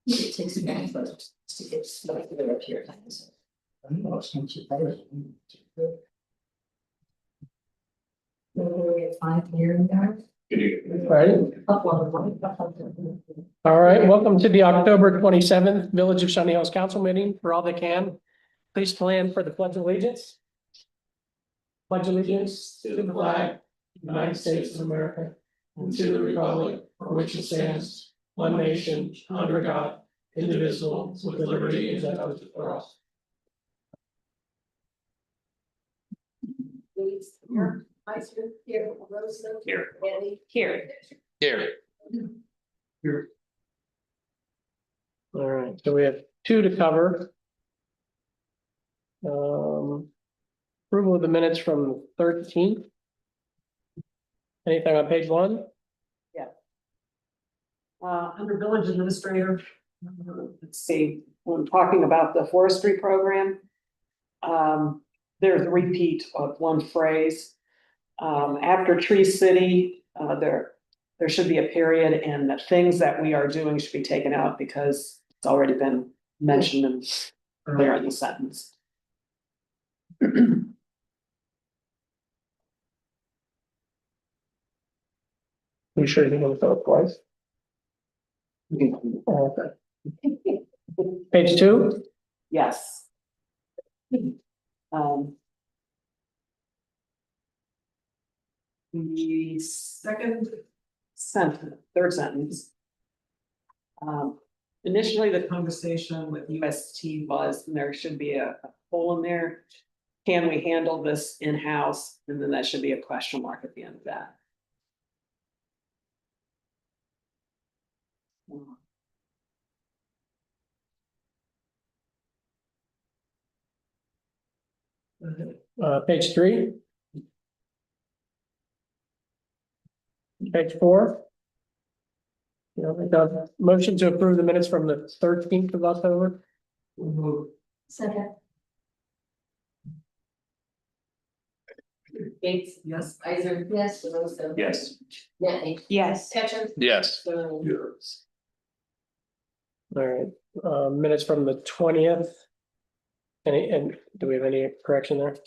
It takes a minute for us to get started up here. I don't know, it's not too bad. We have 5 hearing guys. All right, welcome to the October 27th Village of Shawnee Hills Council meeting. For all that can, please stand for the pledge of allegiance. Pledge allegiance to the flag of the United States of America and to the republic for which it stands, one nation, under God, indivisible, with liberty and justice for all. Here, Meister, here, Rosa. Here. Annie. Here. Here. All right, so we have 2 to cover. Approval of the minutes from the 13th. Anything on page 1? Under village administrator, let's see, when talking about the forestry program. There's a repeat of one phrase. After Tree City, there should be a period, and the things that we are doing should be taken out because it's already been mentioned in there in the sentence. You sure you're gonna go twice? Okay. Page 2? Yes. The third sentence. Initially, the conversation with UST was, and there should be a hole in there. Can we handle this in-house? And then that should be a question mark at the end of that. Page 3. Page 4. You know, the motion to approve the minutes from the 13th of October. Second. Gates. Yes. Isaac. Yes. Rosa. Yes. Nanny. Yes. Ketchum. Yes. So. All right, minutes from the 20th. And do we have any correction there?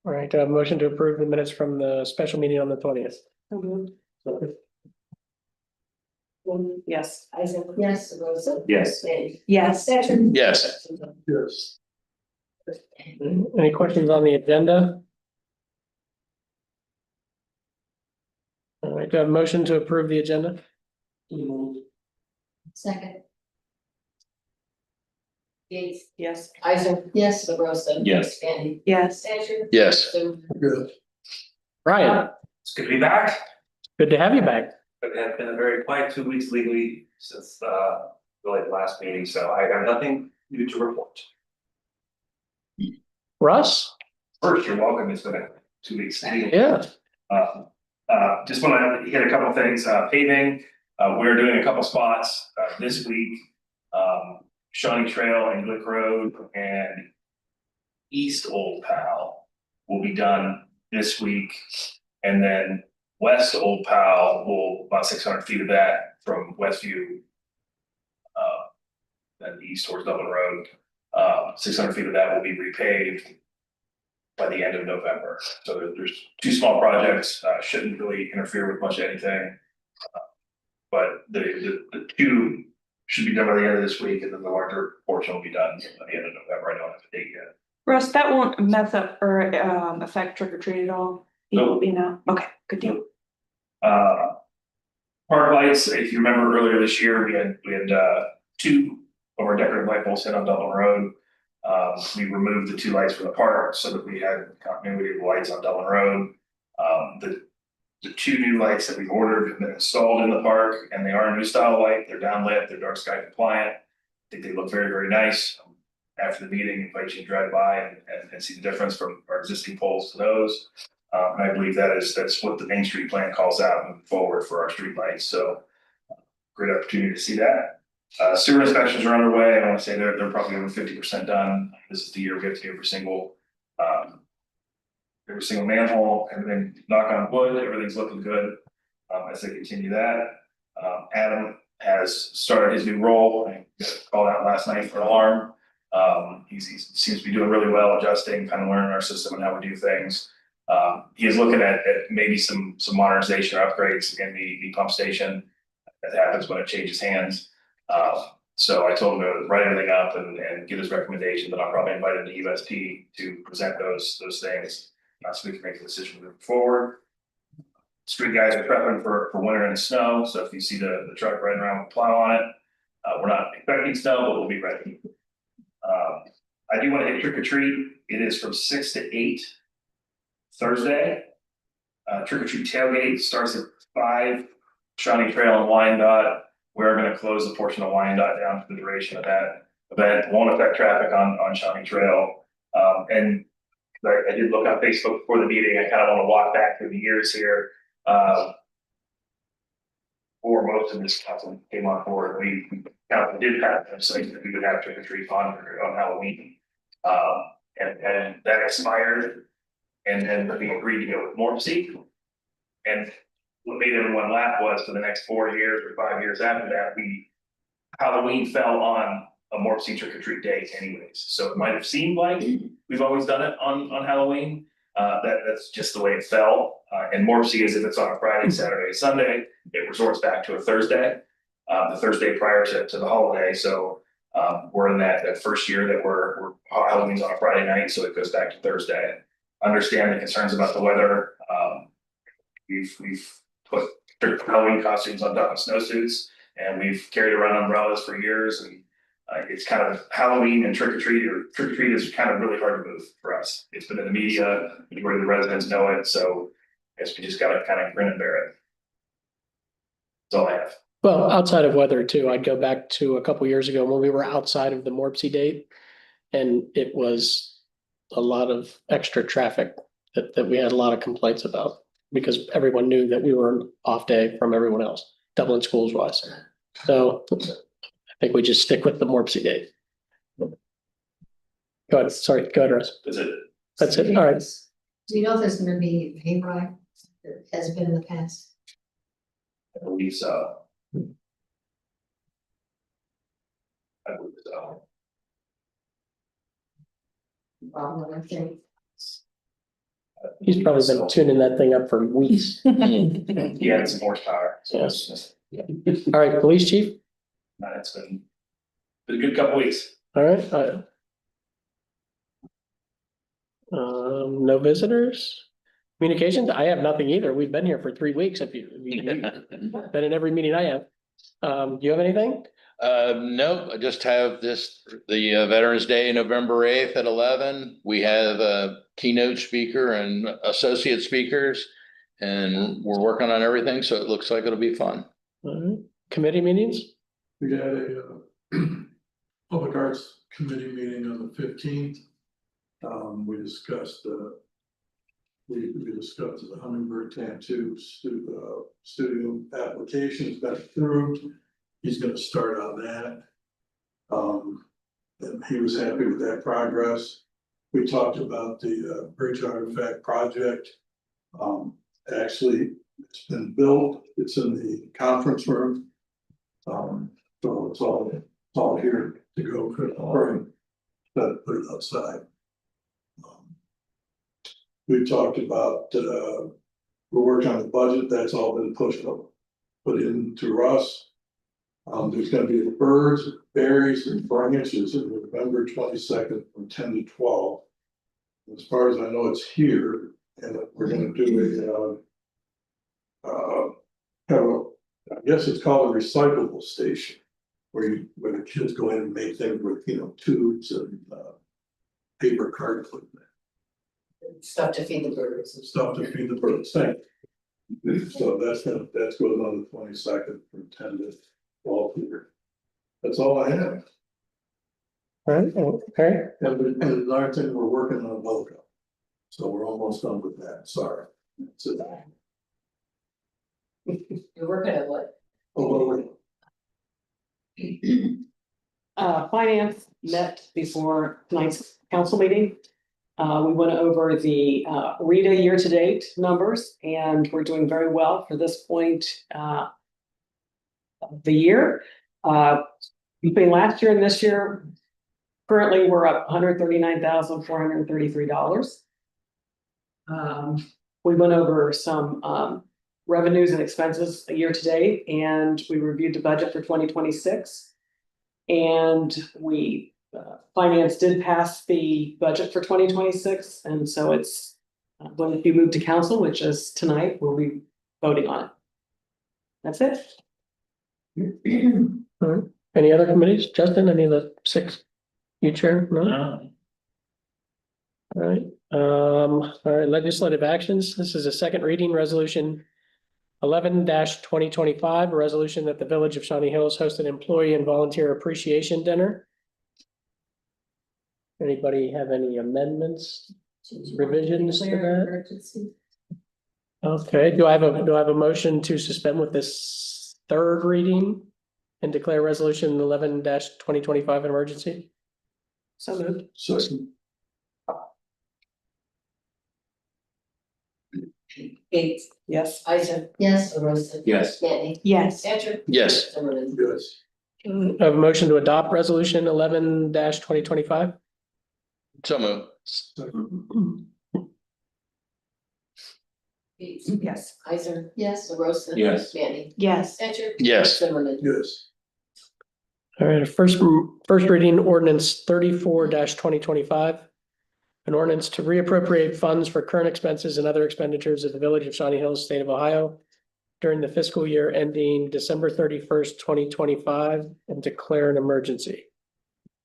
All right, motion to approve the minutes from the special meeting on the 20th. Yes. Isaac. Yes. Rosa. Yes. Nanny. Yes. Ketchum. Yes. Yes. Any questions on the agenda? All right, motion to approve the agenda. Second. Gates. Yes. Isaac. Yes. Rosa. Yes. Annie. Yes. Ketchum. Yes. So. Ryan, It's good to be back. good to have you back. It has been a very quiet 2 weeks legally since really the last meeting, so I have nothing new to report. Russ? First, you're welcome. It's been 2 weeks. Yeah. Just want to hit a couple of things. Paving, we're doing a couple spots this week. Shawnee Trail and Glick Road and East Old Pal will be done this week. And then West Old Pal will about 600 feet of that from Westview. Then east towards Dublin Road. 600 feet of that will be repaved by the end of November. So there's 2 small projects, shouldn't really interfere with much of anything. But the 2 should be done by the end of this week, and then the larger portion will be done by the end of November. I don't have a date yet. Russ, that won't mess up or affect trick or treat at all? No. You know, okay, good deal. Park lights, if you remember earlier this year, we had 2 of our decorative light poles hit on Dublin Road. We removed the 2 lights from the park so that we had continuity of lights on Dublin Road. The 2 new lights that we ordered have been installed in the park, and they are a new style light. They're downlit, they're dark sky compliant. I think they look very, very nice. After the meeting, invite you to drive by and see the difference from our existing poles to those. And I believe that's what the Main Street plan calls out moving forward for our street lights. So great opportunity to see that. Sewer inspections are underway. I want to say they're probably over 50% done. This is the year we have to do every single manhole, everything, knock on wood, everything's looking good. as they continue that. Adam has started his new role. I got called out last night for an alarm. He seems to be doing really well, adjusting, kind of learning our system and how we do things. He is looking at maybe some modernization or upgrades in the pump station. That happens when it changes hands. So I told him to write everything up and give his recommendation, but I'll probably invite him to USP to present those things. So we can make a decision moving forward. Street guys are prepping for winter and snow, so if you see the truck riding around with a plow on it, we're not expecting snow, but we'll be ready. I do want to hit trick or treat. It is from 6 to 8 Thursday. Trick or treat tailgate starts at 5. Shawnee Trail and Wyandotte. We're going to close the portion of Wyandotte down for the duration of that event. Won't affect traffic on Shawnee Trail. And I did look on Facebook before the meeting. I kind of want to walk back through the years here. Before most of this council came on board, we kind of did have a site that we would have trick or treat on Halloween. And that expired. And then we agreed to go with Morpsey. And what made everyone laugh was for the next 4 years or 5 years after that, Halloween fell on a Morpsey trick or treat day anyways. So it might have seemed like we've always done it on Halloween. That's just the way it fell. And Morpsey is if it's on a Friday, Saturday, Sunday, it resorts back to a Thursday, the Thursday prior to the holiday. So we're in that first year that we're Halloween's on a Friday night, so it goes back to Thursday. Understand the concerns about the weather. We've put Halloween costumes on top of snowsuits, and we've carried around umbrellas for years. And it's kind of Halloween and trick or treat is kind of really hard to move for us. It's been in the media, majority of the residents know it, so I guess we just gotta kind of grin and bear it. That's all I have. Well, outside of weather too, I'd go back to a couple years ago when we were outside of the Morpsey date. And it was a lot of extra traffic that we had a lot of complaints about. Because everyone knew that we were an off day from everyone else, Dublin schools wise. So I think we just stick with the Morpsey date. Go ahead, sorry, go ahead, Russ. That's it, all right. Do you know if there's gonna be a hayride that has been in the past? I believe so. I believe so. I think. He's probably been tuning that thing up for weeks. He added some horsepower. So Yes. All right, police chief, it's been a good couple weeks. all right. No visitors? Communications? I have nothing either. We've been here for 3 weeks. If you've been in every meeting I have. Do you have anything? No, I just have the Veterans Day, November 8th at 11. We have a keynote speaker and associate speakers, and we're working on everything, so it looks like it'll be fun. All right. Committee meetings? We had a public arts committee meeting on the 15th. We discussed the Hummingbird Tattoo studio applications got approved. He's gonna start on that. And he was happy with that progress. We talked about the bridge artifact project. Actually, it's been built, it's in the conference room. So it's all here to go for the spring, but put it outside. We talked about, we're working on the budget, that's all been pushed up, put into Russ. There's gonna be the birds, berries and branches on November 22nd from 10 to 12. As far as I know, it's here, and we're gonna do I guess it's called a recyclable station. Where the kids go in and make things with, tubes and paper cards like that. Stuff to feed the birds. Stuff to feed the birds, thank you. So that's going on the 22nd from 10 to 12 here. That's all I have. All right, okay. And another thing, we're working on a logo. So we're almost done with that, sorry. That's it. You're working on what? A logo. Finance met before tonight's council meeting. We went over the Rita year-to-date numbers, and we're doing very well for this point of the year. Between last year and this year, currently, we're up $139,433. We went over some revenues and expenses year to date, and we reviewed the budget for 2026. And finance did pass the budget for 2026, and so it's going to be moved to council, which is tonight, we'll be voting on it. That's it. All right. Any other committees? Justin, any of the 6 you chair? No? All right, all right, legislative actions. This is a second reading resolution 11-2025, a resolution that the Village of Shawnee Hills host an employee and volunteer appreciation dinner. Anybody have any amendments, revisions to that? Okay, do I have a motion to suspend with this 3rd reading and declare resolution 11-2025 an emergency? So moved. Second. Gates, Yes. Isaac. Yes. LaRosa. Yes. Manning. Yes. Patrick. Yes. Zimmerman. Yes. I have a motion to adopt resolution 11-2025. So moved. Gates. Yes. Isaac. Yes. LaRosa. Yes. Manning. Yes. Patrick. Yes. Zimmerman. Yes. All right, first reading ordinance 34-2025. An ordinance to reappropriate funds for current expenses and other expenditures of the Village of Shawnee Hills, State of Ohio during the fiscal year ending December 31st, 2025, and declare an emergency.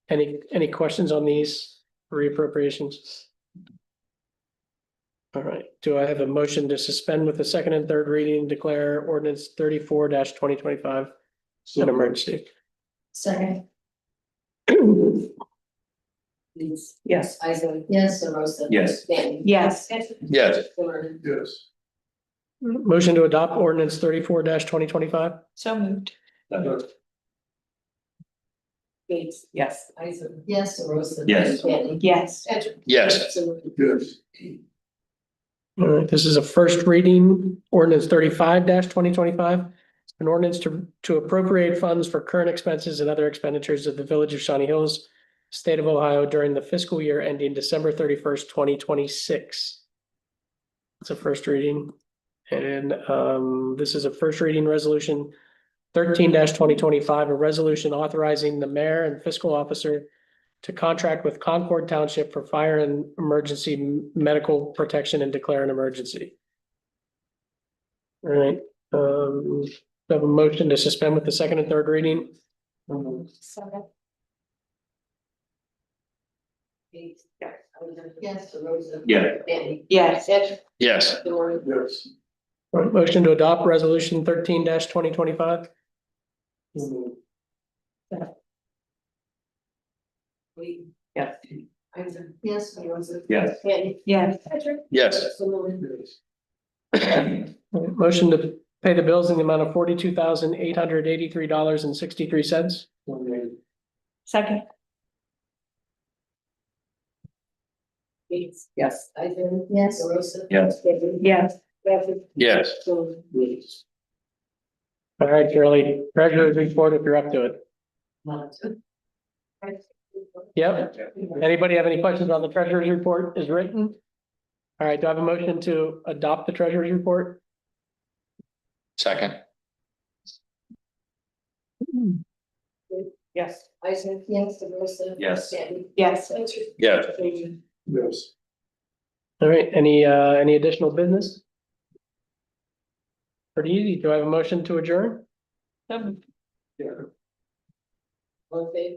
Any questions on these reappropriations? All right, do I have a motion to suspend with the 2nd and 3rd reading, declare ordinance 34-2025 an emergency? Second. Gates. Yes. Isaac. Yes. LaRosa. Yes. Manning. Yes. Patrick. Yes. Zimmerman. Yes. Motion to adopt ordinance 34-2025? So moved. Gates. Yes. Isaac. Yes. LaRosa. Yes. Manning. Yes. Patrick. Yes. Zimmerman. Yes. All right, this is a first reading ordinance 35-2025. An ordinance to appropriate funds for current expenses and other expenditures of the Village of Shawnee Hills, State of Ohio during the fiscal year ending December 31st, 2026. It's a first reading. And this is a first reading resolution 13-2025, a resolution authorizing the mayor and fiscal officer to contract with Concord Township for fire and emergency medical protection and declare an emergency. All right, we have a motion to suspend with the 2nd and 3rd reading. Second. Gates. Isaac. Yes. LaRosa. Yeah. Manning. Yes. Patrick. Yes. Zimmerman. Yes. All right, motion to adopt resolution 13-2025. Wait. Yes. Isaac. Yes. LaRosa. Yes. Manning. Yes. Patrick. Yes. Zimmerman. Yes. All right, motion to pay the bills in the amount of $42,883.63. Second. Gates. Yes. Isaac. Yes. LaRosa. Yes. Manning. Yes. Patrick. Yes. Zimmerman. Yes. All right, Shirley, treasurer's report if you're up to it. Yep. Anybody have any questions on the treasurer's report is written? All right, do I have a motion to adopt the treasurer's report? Second. Yes. Isaac. Yes. LaRosa. Yes. Manning. Yes. Patrick. Yes. Zimmerman. Yes. All right, any additional business? Pretty easy. Do I have a motion to adjourn? So moved. Yeah. All in favor?